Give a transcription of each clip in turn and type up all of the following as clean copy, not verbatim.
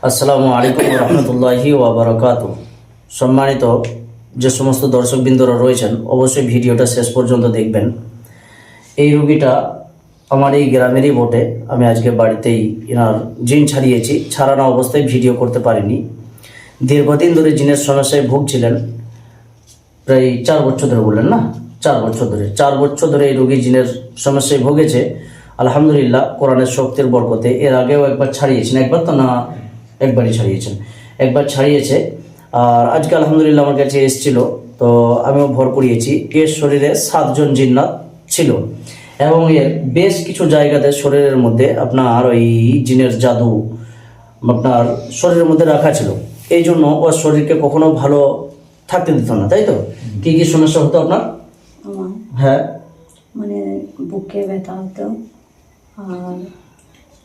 আসসালামু আলাইকুম রহমতুল্লাহি ওয়া বারাকাতুহু। সম্মানিত যে সমস্ত দর্শকবৃন্দরা রয়েছেন, অবশ্যই ভিডিওটা শেষ পর্যন্ত দেখবেন। এই রোগীটা আমার এই গ্রামেরই বটে। আমি আজকে বাড়িতেই এনার জিন ছাড়িয়েছি, ছাড়ানো অবস্থায় ভিডিও করতে পারিনি। দীর্ঘদিন ধরে জিনের সমস্যায় ভুগছিলেন, প্রায় 4 বছর ধরে বললেন না, 4 বছর ধরে এই রোগী জিনের সমস্যায় ভুগেছে। আলহামদুলিল্লাহ, কোরআনের শক্তির বরকতে এর আগেও একবার ছাড়িয়েছেন, একবার তো না, একবারই ছাড়িয়েছেন, একবার ছাড়িয়েছে। আর আজকে আলহামদুলিল্লাহ আমার কাছে এসেছিল, তো আমিও ভর করিয়েছি। এর শরীরে 7 জন জিন্নাত ছিল এবং এর বেশ কিছু জায়গাতে শরীরের মধ্যে আপনার ওই জিনের জাদু আপনার শরীরের মধ্যে রাখা ছিল। এই জন্য ওর শরীরকে কখনো ভালো থাকতে দিত না, তাই তো? কি কি সমস্যা হতো আপনার? আমার হ্যাঁ, মানে বুকে ব্যথা হতো আর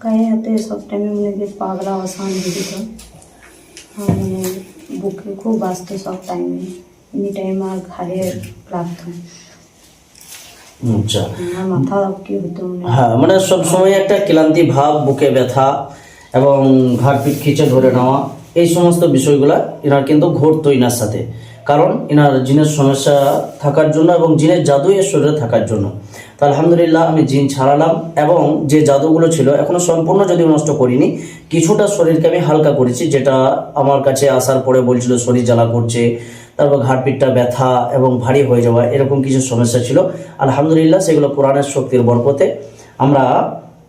গায়ে হাতে সব টাইমে মানে যে পাগলা অশান্তি দিত। আর মানে বুকে খুব বাঁচতো সব টাইমে, এনি টাইম। আর ঘাড়ে লাগতো, আচ্ছা। আর মাথা কি হতো মানে হ্যাঁ, মানে সব সময় একটা ক্লান্তি ভাব, বুকে ব্যথা এবং ঘাড় পিঠ খিচে ধরে নেওয়া, এই সমস্ত বিষয়গুলা এনার কিন্তু ঘটতো এনার সাথে। কারণ এনার জিনের সমস্যা থাকার জন্য এবং জিনের জাদু এর শরীরে থাকার জন্য। তো আলহামদুলিল্লাহ আমি জিন ছাড়ালাম এবং যে জাদুগুলো ছিল এখনো সম্পূর্ণ যদিও নষ্ট করিনি, কিছুটা শরীরকে আমি হালকা করেছি। যেটা আমার কাছে আসার পরে বলছিল শরীর জ্বালা করছে, তারপর ঘাড় পিঠটা ব্যথা এবং ভারী হয়ে যাওয়া, এরকম কিছু সমস্যা ছিল। আলহামদুলিল্লাহ সেগুলো কোরআনের শক্তির বরকতে আমরা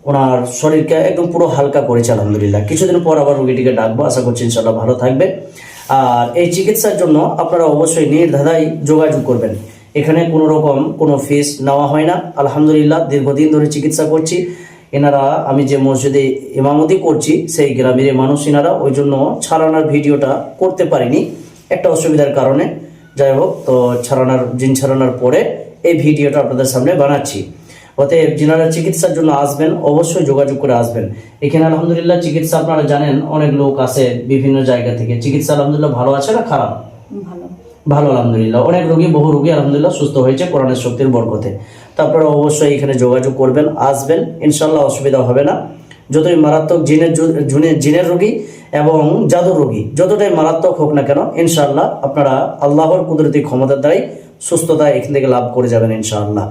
ওনার শরীরকে একদম পুরো হালকা করেছে আলহামদুলিল্লাহ। কিছুদিন পর আবার রোগীটিকে ডাকবো, আশা করছি ইনশাল্লাহ ভালো থাকবে। আর এই চিকিৎসার জন্য আপনারা অবশ্যই নির্দ্বিধায় যোগাযোগ করবেন। এখানে কোনো রকম কোনো ফিস নেওয়া হয় না। আলহামদুলিল্লাহ দীর্ঘদিন ধরে চিকিৎসা করছি। এনারা, আমি যে মসজিদে ইমামতি করছি সেই গ্রামের মানুষ এনারা, ওই জন্য ছাড়ানোর ভিডিওটা করতে পারিনি একটা অসুবিধার কারণে। যাই হোক, তো জিন ছাড়ানোর পরে এই ভিডিওটা আপনাদের সামনে বানাচ্ছি। অতএব যিনারা চিকিৎসার জন্য আসবেন অবশ্যই যোগাযোগ করে আসবেন। এখানে আলহামদুলিল্লাহ চিকিৎসা আপনারা জানেন, অনেক লোক আসে বিভিন্ন জায়গা থেকে। চিকিৎসা আলহামদুলিল্লাহ ভালো আছে না খারাপ? ভালো। ভালো আলহামদুলিল্লাহ। অনেক রোগী, বহু রোগী আলহামদুলিল্লাহ সুস্থ হয়েছে কোরআনের শক্তির বরকতে। তো আপনারা অবশ্যই এখানে যোগাযোগ করবেন, আসবেন, ইনশাল্লাহ অসুবিধা হবে না। যতই মারাত্মক জিনের রোগী এবং জাদুর রোগী যতটাই মারাত্মক হোক না কেন, ইনশাল্লাহ আপনারা আল্লাহর কুদরতি ক্ষমতার দ্বারাই সুস্থতা এখান থেকে লাভ করে যাবেন ইনশাআল্লাহ।